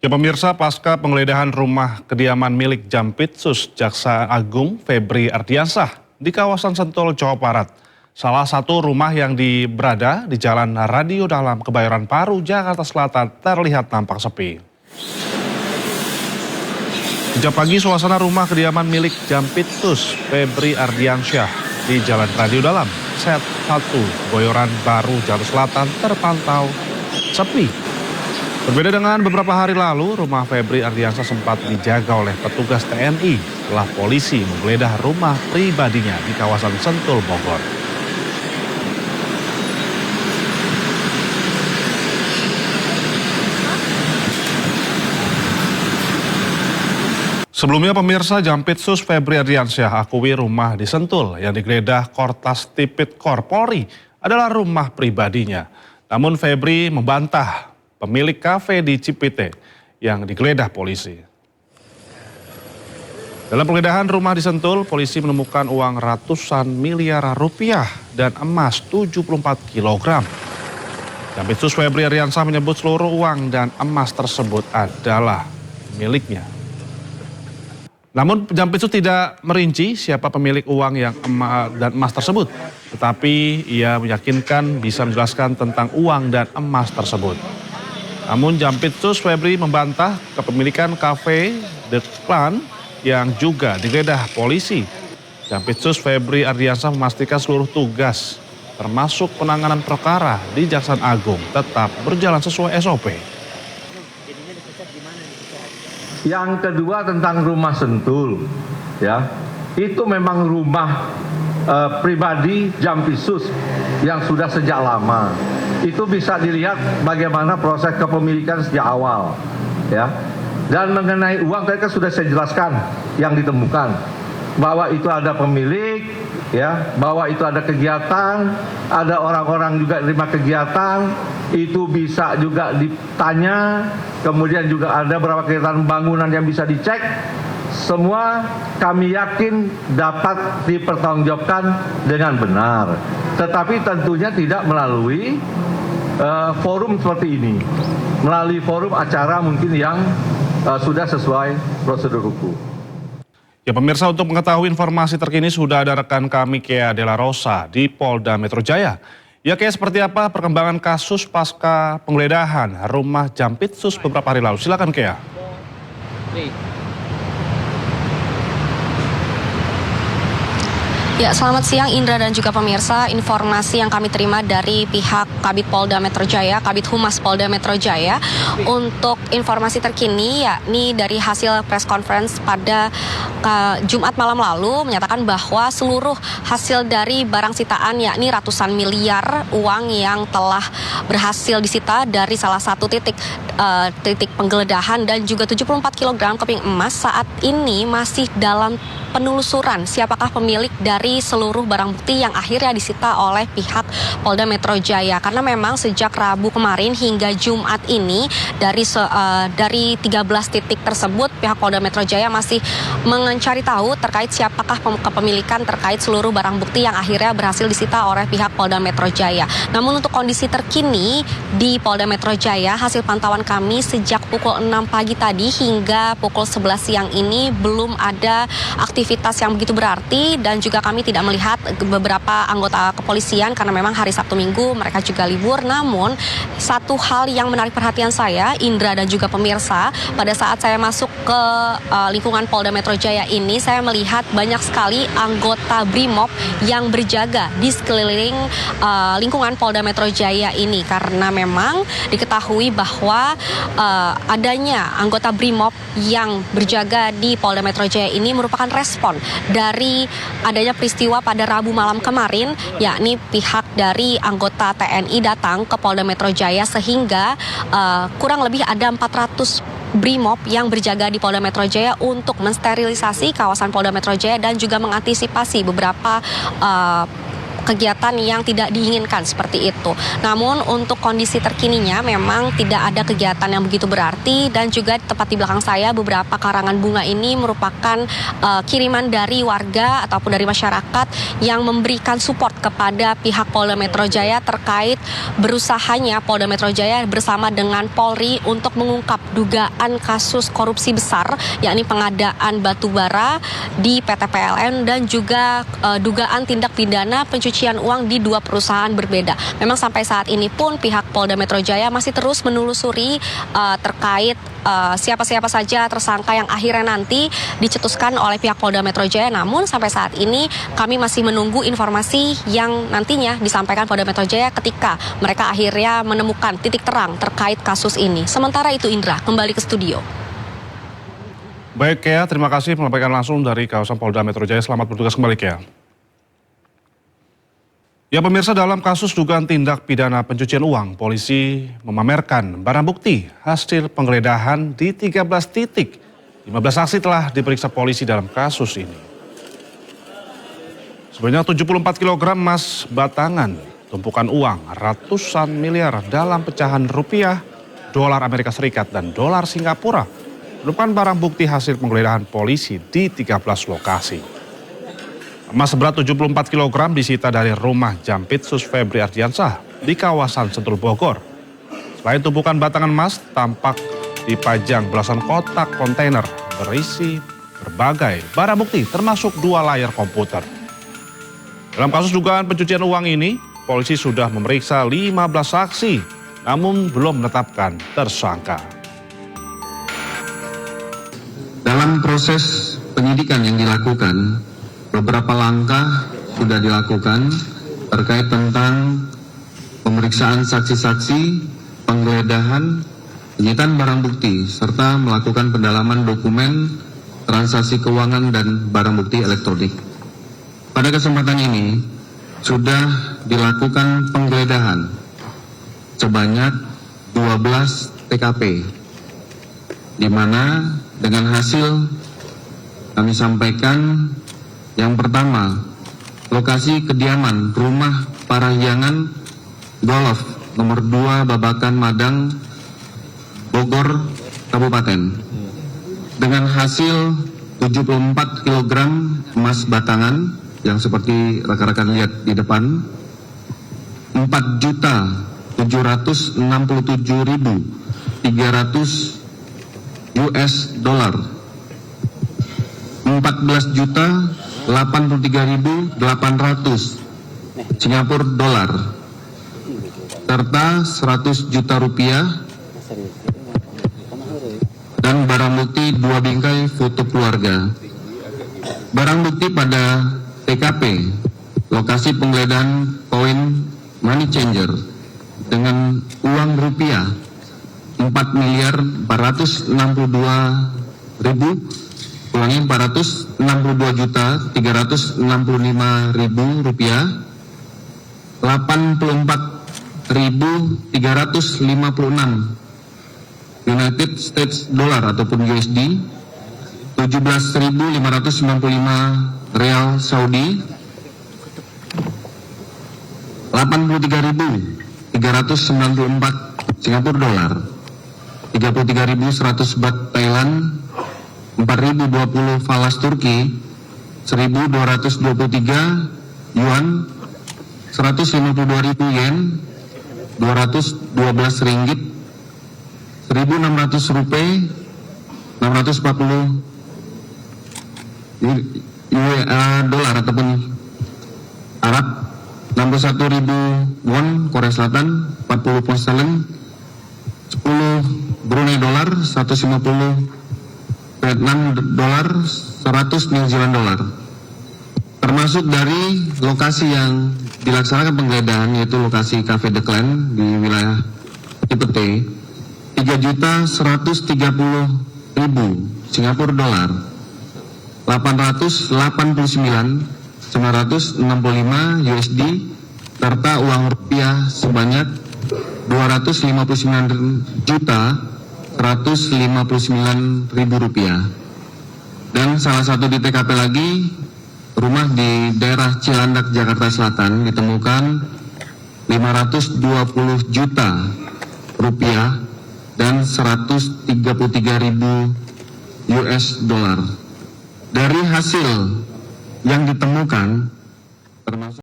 Ya pemirsa, pasca penggeledahan rumah kediaman milik Jampitsus Jaksa Agung Febri Ardiansah di kawasan Sentul, Jawa Barat. Salah satu rumah yang berada di Jalan Radio Dalam, Kebayoran Baru, Jakarta Selatan terlihat nampak sepi. Sejak pagi suasana rumah kediaman milik Jampitsus Febri Ardiansyah di Jalan Radio Dalam, Set 1, Kebayoran Baru, Jakarta Selatan terpantau sepi. Berbeda dengan beberapa hari lalu, rumah Febri Ardiansyah sempat dijaga oleh petugas TNI setelah polisi menggeledah rumah pribadinya di kawasan Sentul, Bogor. Sebelumnya pemirsa, Jampitsus Febri Ardiansyah akui rumah di Sentul yang digeledah Kortas Tipikor Polri adalah rumah pribadinya. Namun Febri membantah pemilik kafe di Cipete yang digeledah polisi. Dalam penggeledahan rumah di Sentul, polisi menemukan uang ratusan miliar rupiah dan emas 74 kg. Jampitsus Febri Ardiansyah menyebut seluruh uang dan emas tersebut adalah miliknya. Namun Jampitsus tidak merinci siapa pemilik uang yang dan emas tersebut, tetapi ia meyakinkan bisa menjelaskan tentang uang dan emas tersebut. Namun Jampitsus Febri membantah kepemilikan kafe The Clan yang juga digeledah polisi. Jampitsus Febri Ardiansyah memastikan seluruh tugas termasuk penanganan perkara di Jaksa Agung tetap berjalan sesuai SOP. Yang kedua tentang rumah Sentul, ya, itu memang rumah pribadi Jampitsus yang sudah sejak lama. Itu bisa dilihat bagaimana proses kepemilikan sejak awal, ya. Dan mengenai uang tadi kan sudah saya jelaskan yang ditemukan, bahwa itu ada pemilik, ya, bahwa itu ada kegiatan, ada orang-orang juga terima kegiatan, itu bisa juga ditanya, kemudian juga ada beberapa kegiatan bangunan yang bisa dicek. Semua kami yakin dapat dipertanggungjawabkan dengan benar, tetapi tentunya tidak melalui forum seperti ini, melalui forum acara mungkin yang sudah sesuai prosedur hukum. Ya pemirsa, untuk mengetahui informasi terkini sudah ada rekan kami Kea Dela Rosa di Polda Metro Jaya. Ya Kea, seperti apa perkembangan kasus pasca penggeledahan rumah Jampitsus beberapa hari lalu? Silakan Kea. Ya, selamat siang Indra dan juga pemirsa. Informasi yang kami terima dari pihak Kabid Polda Metro Jaya, Kabid Humas Polda Metro Jaya, untuk informasi terkini yakni dari hasil press conference pada Jumat malam lalu menyatakan bahwa seluruh hasil dari barang sitaan yakni ratusan miliar uang yang telah berhasil disita dari salah satu titik penggeledahan dan juga 74 kg keping emas saat ini masih dalam penelusuran siapakah pemilik dari seluruh barang bukti yang akhirnya disita oleh pihak Polda Metro Jaya. Karena memang sejak Rabu kemarin hingga Jumat ini dari 13 titik tersebut pihak Polda Metro Jaya masih mencari tahu terkait siapakah kepemilikan terkait seluruh barang bukti yang akhirnya berhasil disita oleh pihak Polda Metro Jaya. Namun untuk kondisi terkini di Polda Metro Jaya, hasil pantauan kami sejak pukul 6 pagi tadi hingga pukul 11 siang ini belum ada aktivitas yang begitu berarti, dan juga kami tidak melihat beberapa anggota kepolisian karena memang hari Sabtu Minggu mereka juga libur. Namun satu hal yang menarik perhatian saya, Indra dan juga pemirsa, pada saat saya masuk ke lingkungan Polda Metro Jaya ini, saya melihat banyak sekali anggota BRIMOB yang berjaga di sekeliling lingkungan Polda Metro Jaya ini, karena memang diketahui bahwa adanya anggota BRIMOB yang berjaga di Polda Metro Jaya ini merupakan respon dari adanya peristiwa pada Rabu malam kemarin, yakni pihak dari anggota TNI datang ke Polda Metro Jaya sehingga kurang lebih ada 400 BRIMOB yang berjaga di Polda Metro Jaya untuk mensterilisasi kawasan Polda Metro Jaya dan juga mengantisipasi beberapa kegiatan yang tidak diinginkan seperti itu. Namun untuk kondisi terkininya memang tidak ada kegiatan yang begitu berarti, dan juga tepat di belakang saya beberapa karangan bunga ini merupakan kiriman dari warga ataupun dari masyarakat yang memberikan support kepada pihak Polda Metro Jaya terkait berusahanya Polda Metro Jaya bersama dengan Polri untuk mengungkap dugaan kasus korupsi besar, yakni pengadaan batubara di PT PLN dan juga dugaan tindak pidana pencucian uang di dua perusahaan berbeda. Memang sampai saat ini pun pihak Polda Metro Jaya masih terus menelusuri terkait siapa-siapa saja tersangka yang akhirnya nanti dicetuskan oleh pihak Polda Metro Jaya. Namun sampai saat ini kami masih menunggu informasi yang nantinya disampaikan Polda Metro Jaya ketika mereka akhirnya menemukan titik terang terkait kasus ini. Sementara itu Indra, kembali ke studio. Baik Kea, terima kasih melaporkan langsung dari kawasan Polda Metro Jaya. Selamat bertugas kembali Kea. Ya pemirsa, dalam kasus dugaan tindak pidana pencucian uang, polisi memamerkan barang bukti hasil penggeledahan di 13 titik. 15 saksi telah diperiksa polisi dalam kasus ini. Sebanyak 74 kg emas batangan, tumpukan uang ratusan miliar dalam pecahan rupiah, dolar Amerika Serikat, dan dolar Singapura merupakan barang bukti hasil penggeledahan polisi di 13 lokasi. Emas seberat 74 kg disita dari rumah Jampitsus Febri Ardiansyah di kawasan Sentul Bogor. Selain tumpukan batangan emas, tampak dipajang belasan kotak kontainer berisi berbagai barang bukti termasuk 2 layar komputer. Dalam kasus dugaan pencucian uang ini, polisi sudah memeriksa 15 saksi, namun belum menetapkan tersangka. Dalam proses penyidikan yang dilakukan, beberapa langkah sudah dilakukan terkait tentang pemeriksaan saksi-saksi, penggeledahan, penyitaan barang bukti, serta melakukan pendalaman dokumen, transaksi keuangan, dan barang bukti elektronik. Pada kesempatan ini, sudah dilakukan penggeledahan sebanyak 12 TKP, di mana dengan hasil kami sampaikan yang pertama, lokasi kediaman rumah Parahyangan Golf nomor 2 Babakan Madang, Bogor, Kabupaten. Dengan hasil 74 kg emas batangan yang seperti rekan-rekan lihat di depan, 4.767.300 US dollar, 14.083.800 Singapura dolar, serta 100 juta rupiah, dan barang bukti 2 bingkai foto keluarga. Barang bukti pada TKP, lokasi penggeledahan koin money changer dengan uang rupiah 4.462.365.000 rupiah, 84.356 United States dollar ataupun USD, 17.595 real Saudi, 83.394 Singapura dolar, 33.100 baht Thailand, 4.020 falas Turki, 1.223 yuan, 152.000 yen, 212 ringgit, 1.600 rupiah, 640 dolar ataupun Arab, 61.000 won Korea Selatan, 40 pound sterling, 10 Brunei dolar, 150 Vietnam dolar, 100 New Zealand dolar. Termasuk dari lokasi yang dilaksanakan penggeledahan, yaitu lokasi Cafe The Clan di wilayah Cipete, 3.130.000 Singapura dolar, 889.965 USD, serta uang rupiah sebanyak 259.159.000 rupiah. Dan salah satu di TKP lagi, rumah di daerah Cilandak, Jakarta Selatan ditemukan 520 juta rupiah dan 133.000 US dollar. Dari hasil yang ditemukan termasuk